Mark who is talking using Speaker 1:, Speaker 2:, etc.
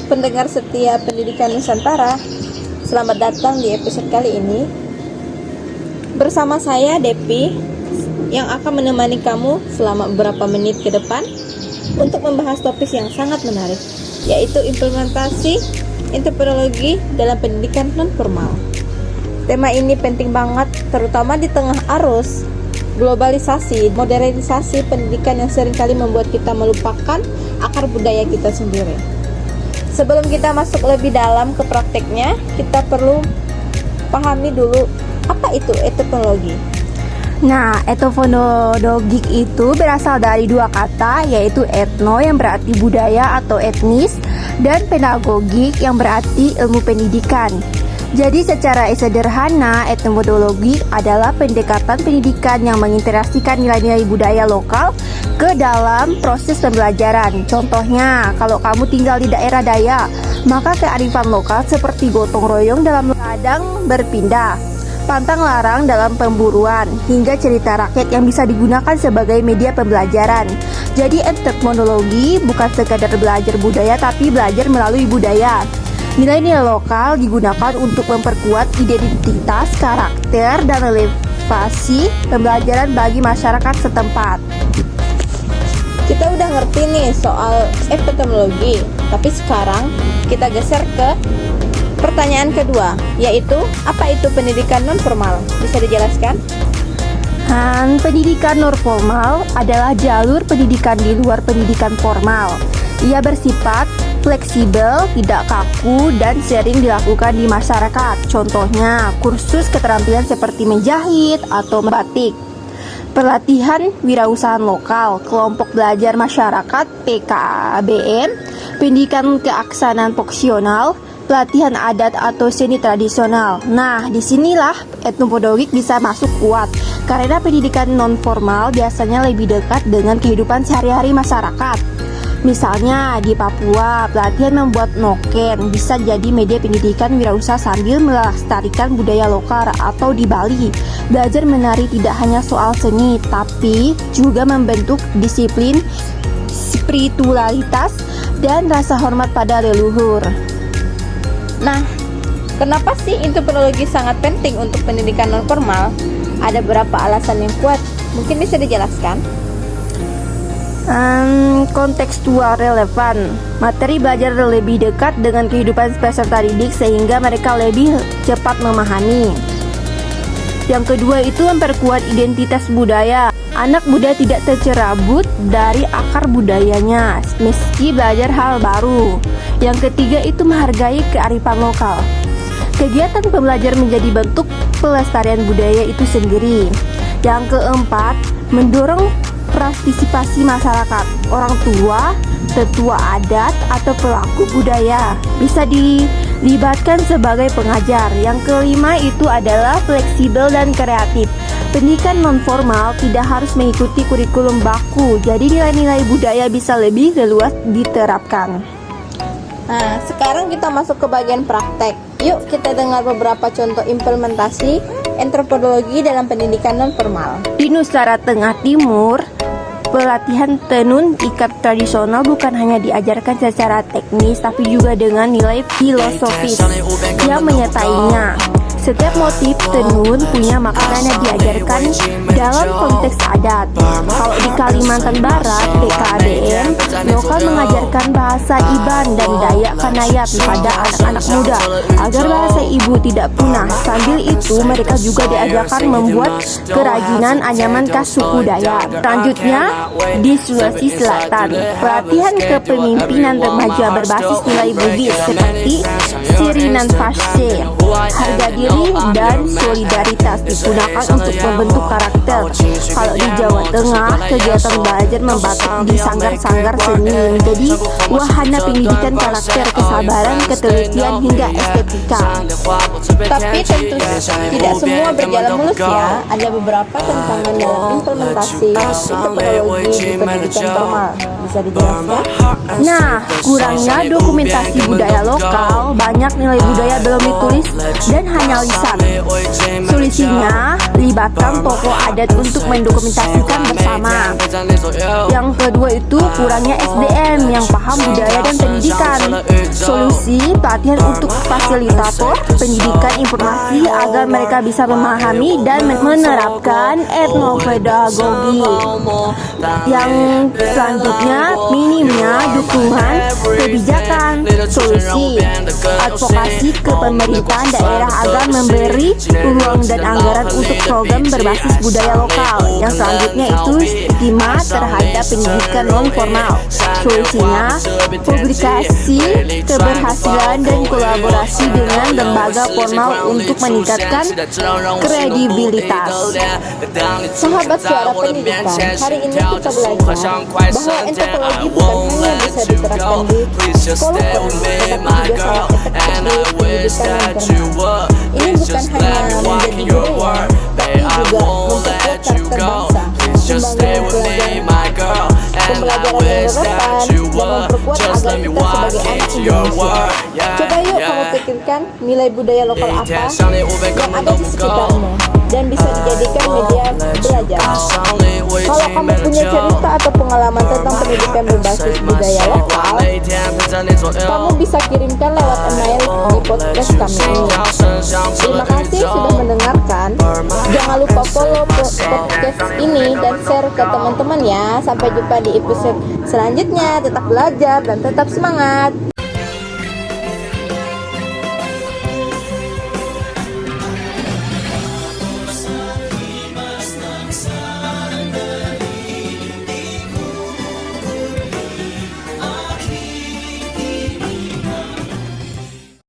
Speaker 1: pendengar setia Pendidikan Nusantara, selamat datang di episode kali ini. Bersama saya Depi yang akan menemani kamu selama beberapa menit ke depan untuk membahas topik yang sangat menarik, yaitu implementasi entrepreneurologi dalam pendidikan non-formal. Tema ini penting banget, terutama di tengah arus globalisasi, modernisasi pendidikan yang seringkali membuat kita melupakan akar budaya kita sendiri. Sebelum kita masuk lebih dalam ke prakteknya, kita perlu pahami dulu apa itu etnofonologi.
Speaker 2: Nah, etnofonologi itu berasal dari dua kata, yaitu etno yang berarti budaya atau etnis, dan pedagogik yang berarti ilmu pendidikan. Jadi secara sederhana, etnofonologi adalah pendekatan pendidikan yang mengintegrasikan nilai-nilai budaya lokal ke dalam proses pembelajaran. Contohnya, kalau kamu tinggal di daerah Dayak, maka kearifan lokal seperti gotong royong dalam ladang berpindah, pantang larang dalam pemburuan, hingga cerita rakyat yang bisa digunakan sebagai media pembelajaran. Jadi etnofonologi bukan sekadar belajar budaya, tapi belajar melalui budaya. Nilai-nilai lokal digunakan untuk memperkuat identitas, karakter, dan relevasi pembelajaran bagi masyarakat setempat.
Speaker 1: Kita udah ngerti nih soal epistemologi, tapi sekarang kita geser ke pertanyaan kedua, yaitu apa itu pendidikan non-formal? Bisa dijelaskan?
Speaker 2: Pendidikan non-formal adalah jalur pendidikan di luar pendidikan formal. Ia bersifat fleksibel, tidak kaku, dan sering dilakukan di masyarakat. Contohnya, kursus keterampilan seperti menjahit atau membatik, pelatihan wirausahaan lokal, kelompok belajar masyarakat (PKBM), pendidikan keaksanaan fungsional, pelatihan adat atau seni tradisional. Nah, disinilah etnofonologi bisa masuk kuat, karena pendidikan non-formal biasanya lebih dekat dengan kehidupan sehari-hari masyarakat. Misalnya di Papua, pelatihan membuat noken bisa jadi media pendidikan wirausaha sambil melestarikan budaya lokal. Atau di Bali, belajar menari tidak hanya soal seni, tapi juga membentuk disiplin, spiritualitas, dan rasa hormat pada leluhur.
Speaker 1: Nah, kenapa sih entrepreneurologi sangat penting untuk pendidikan non-formal? Ada beberapa alasan yang kuat, mungkin bisa dijelaskan?
Speaker 2: Kontekstual relevan. Materi belajar lebih dekat dengan kehidupan peserta didik sehingga mereka lebih cepat memahami. Yang kedua itu memperkuat identitas budaya. Anak muda tidak tercerabut dari akar budayanya meski belajar hal baru. Yang ketiga itu menghargai kearifan lokal. Kegiatan pembelajaran menjadi bentuk pelestarian budaya itu sendiri. Yang keempat, mendorong partisipasi masyarakat. Orang tua, tetua adat, atau pelaku budaya bisa dilibatkan sebagai pengajar. Yang kelima itu adalah fleksibel dan kreatif. Pendidikan non-formal tidak harus mengikuti kurikulum baku, jadi nilai-nilai budaya bisa lebih leluas diterapkan.
Speaker 1: Nah, sekarang kita masuk ke bagian praktek. Yuk kita dengar beberapa contoh implementasi entrepreneurologi dalam pendidikan non-formal.
Speaker 2: Di Nusantara Tengah Timur, pelatihan tenun ikat tradisional bukan hanya diajarkan secara teknis, tapi juga dengan nilai filosofis yang menyertainya. Setiap motif tenun punya makna yang diajarkan dalam konteks adat. Kalau di Kalimantan Barat, PKBM lokal mengajarkan bahasa Iban dan Dayak Kanayat pada anak-anak muda agar bahasa ibu tidak punah. Sambil itu, mereka juga diajarkan membuat kerajinan anyaman khas suku Dayak. Selanjutnya, di Sulawesi Selatan, pelatihan kepemimpinan remaja berbasis nilai Bugis seperti Sirinan Fasce, harga diri, dan solidaritas digunakan untuk membentuk karakter. Kalau di Jawa Tengah, kegiatan belajar membatik di sanggar-sanggar seni menjadi wahana pendidikan karakter, kesabaran, ketelitian, hingga estetika.
Speaker 1: Tapi tentu tidak semua berjalan mulus ya. Ada beberapa tantangan dalam implementasi entrepreneurologi di pendidikan formal. Bisa dijelaskan?
Speaker 2: Nah, kurangnya dokumentasi budaya lokal, banyak nilai budaya belum ditulis dan hanya lisan. Solusinya, libatkan tokoh adat untuk mendokumentasikan bersama. Yang kedua itu kurangnya SDM yang paham budaya dan pendidikan. Solusi pelatihan untuk fasilitator pendidikan informasi agar mereka bisa memahami dan menerapkan etnopedagogi. Yang selanjutnya, minimnya dukungan kebijakan. Solusi advokasi ke pemerintahan daerah agar memberi peluang dan anggaran untuk program berbasis budaya lokal. Yang selanjutnya itu stigma terhadap pendidikan non formal. Solusinya publikasi keberhasilan dan kolaborasi dengan lembaga formal untuk meningkatkan kredibilitas.
Speaker 1: Sahabat suara pendidikan, hari ini kita belajar bahwa antropologi bukan hanya bisa diterapkan di sekolah, tetapi juga sangat efektif di pendidikan yang formal. Ini bukan hanya menjadi budaya, tapi juga memperkuat karakter bangsa, membangun pembelajaran yang relevan, dan memperkuat agar kita sebagai anak Indonesia. Coba yuk kamu pikirkan nilai budaya lokal apa yang ada di sekitarmu dan bisa dijadikan media belajar. Kalau kamu punya cerita atau pengalaman tentang pendidikan berbasis budaya lokal, kamu bisa kirimkan lewat email di podcast kami ini. Terima kasih sudah mendengarkan. Jangan lupa follow podcast ini dan share ke teman-teman ya. Sampai jumpa di episode selanjutnya. Tetap belajar dan tetap semangat.